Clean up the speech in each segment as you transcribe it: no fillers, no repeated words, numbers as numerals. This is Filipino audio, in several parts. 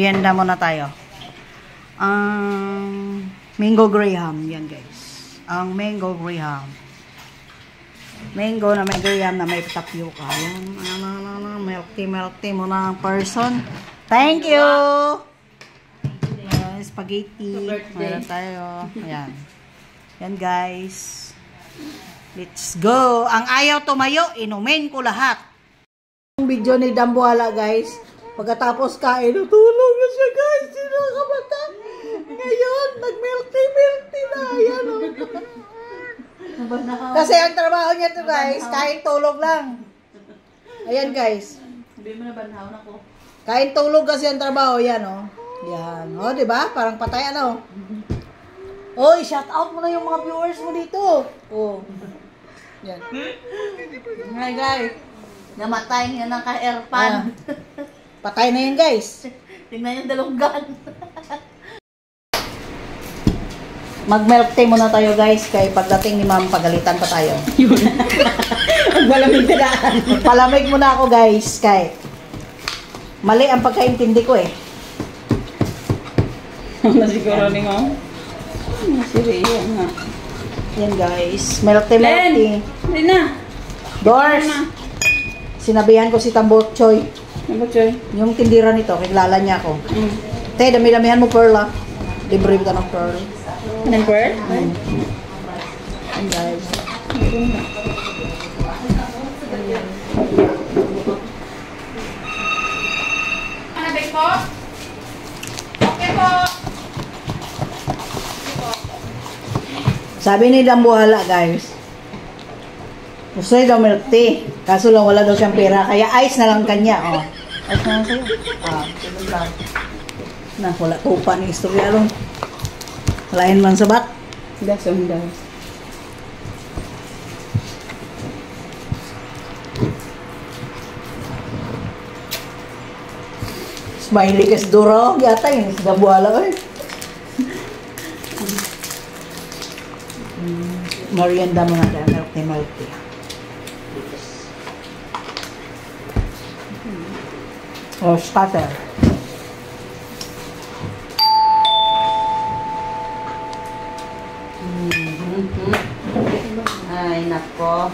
Merienda muna tayo. Mango Graham. Yan guys. Ang Mango Graham. Mango na may Graham na may tapioca. Yan. Milk tea muna ang person. Thank you! Spaghetti. Meron tayo. Ayan. Yan guys. Let's go. Ang ayaw tumayo, inumin ko lahat. Ang video ni Dambuhala guys. Pagkatapos kain, tulog na siya guys. Sino ka bata? Ngayon, nag-milk tea na. Ayan o. Kasi ang trabaho niya to guys, kain tulog lang. Ayan guys. Sabi mo na banhaw na ko. Kain tulog kasi ang trabaho. Yan o. Yan. O, diba? Parang patay ano. Oy, shout out mo na yung mga viewers mo dito. O. Yan. Hi guys. Namatay niya ng ka-airpan. Patay na yun guys. Tingnan yung dalunggan. Mag-milk tea muna tayo guys. Kaya pagdating ni ma'am, pagalitan pa tayo. Magpalamig na. Palamig muna ako guys. Kaya mali ang pagkaintindi ko eh. Nasiguro ni mo. Nasiriya nga. Yan guys. Milk tea, milk tea. Hindi na. Doors. Sinabihan ko si Tambot Choy. Ano ba, Choy? Yung tindira nito, kilala niya ako. Te, dami-damihan mo pearl ah. Libre ka ng pearl. Anong pearl? Yan guys. Ano ba po? Okay po. Sabi ni Dambuhala guys, gusto niya daw milk tea. Kaso lang wala daw siyang pera. Kaya ice na lang kanya. Oh. Ice na lang sa'yo. Tulog lang. Na, wala tupa ni istorya lang. Walain man sa bat. Das. Smiley kas duro. Yata yun. Si Dambuhala eh. Merienda mo na tayo. Milk tea, milk tea. O, starter. Ay, nako.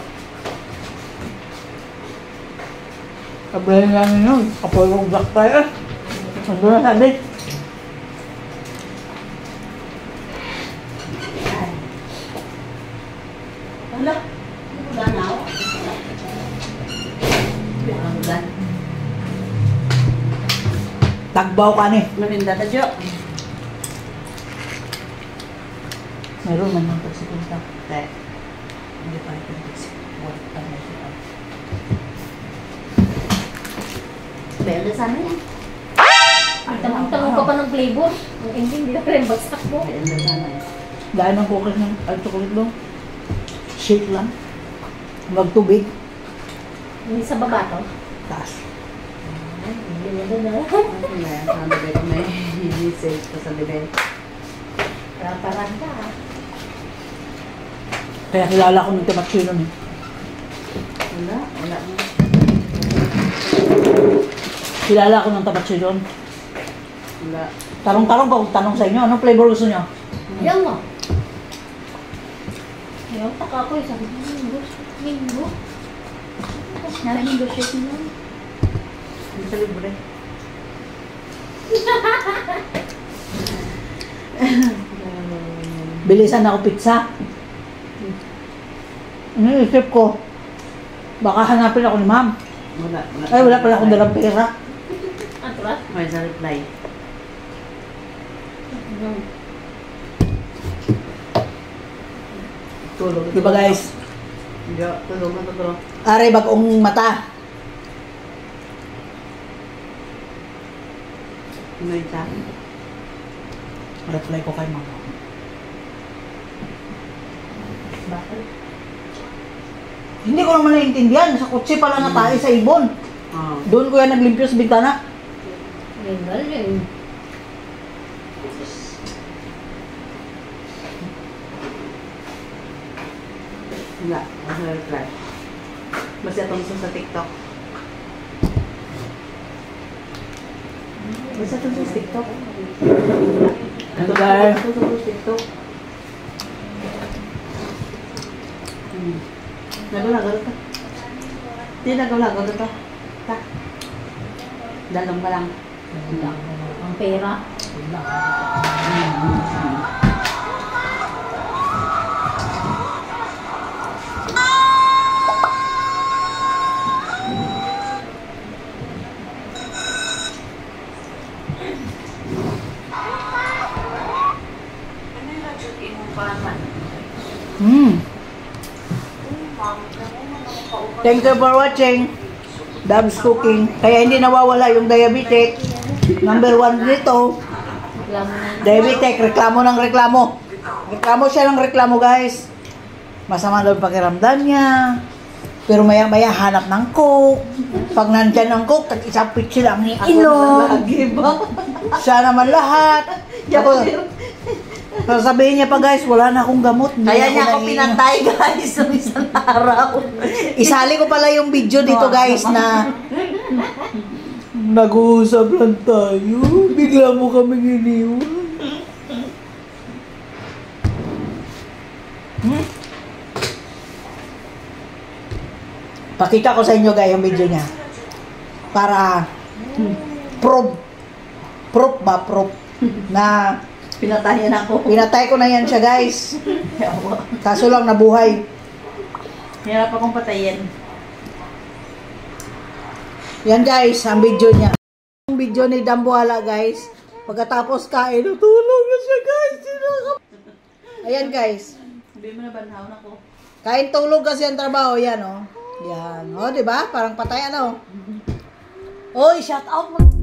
Sabihin namin yun. Kapulong black tayo. Ano na sabi? Hala. Ganaw. Ganaw. Tagbaw ka ni. Marinda ta, Jo. Meron man ng pagsipunta. Okay. Hindi pa ito pagsipunta. Bel na sana yan. Tanong ka pa ng flavor. Ang ending, hindi na rin bagsak mo. Bel na sana yan. Dahil ng cookies ng chocolate doon. Shake lang. Huwag tubig. Hindi sa baba to. Taas. Hindi na doon na. Ano ba yung may sales pa sa level? Parang ka. Kaya kilala ko ng Timachino eh. Wala na. Kilala ko ng Timachino. Wala. Tarong-tarong pa kung tanong sa inyo. Anong flavor gusto nyo? Yan mo. Yung taka ko, sabi ko, minggo. Minggo shake mo. Hindi sa libre. Bilisan ako pizza. Iniisip ko, baka hanapin ako ni ma'am. Wala. Ay, wala pala akong dalang pera. Ang tulat? May sa reply. Tulog. Diba guys? Hindi. Tulog na tulog. Aray, bagong mata. Ano isa? Reply ko kay ma'am. Bakit? Hindi ko naman naiintindihan. Sa kutsi pala na tayo sa ibon. Oo. Doon ko yan naglimpyo sa bintana. Legal yun. Wala. Wala reply. Basta itong sa TikTok. Basta ito sa TikTok. Ito guys. Ito sa TikTok. Nagulago ito. Hindi nagulago ito. Ta. Dalong ka lang. Ang pera. Thank you for watching Dabs Cooking. Kaya hindi nawawala yung diabetic. Number 1 dito. Diabetic, reklamo ng reklamo. Reklamo siya ng reklamo, guys. Masama daw pakiramdam niya. Pero maya-maya hanap ng coke. Pag nandyan ng coke, tag-isang pitsi lang ni inom. Siya naman lahat. Sasabihin niya pa, guys, wala na akong gamot. Kaya niya ako pinantay guys sa isang araw. Isali ko pala yung video dito, guys, na nag-uusap lang tayo. Bigla mo kaming iniwan. Pakita ko sa inyo, guys, yung video niya. Para proof na Pinatay niya ako. pinatay ko na yan siya, guys. Kaso lang nabuhay. Hirap akong patayin. Yan, guys, ang video niya. Ang video ni Dambuhala, guys. Pagkatapos kain, natulog na siya, guys. Ayan, guys. Hindi mo na banhaw na ko. Kain tulog kasi ang trabaho. Yan, oh. Yan. Oh, diba? Parang patay, ano? Oy, shout out mo.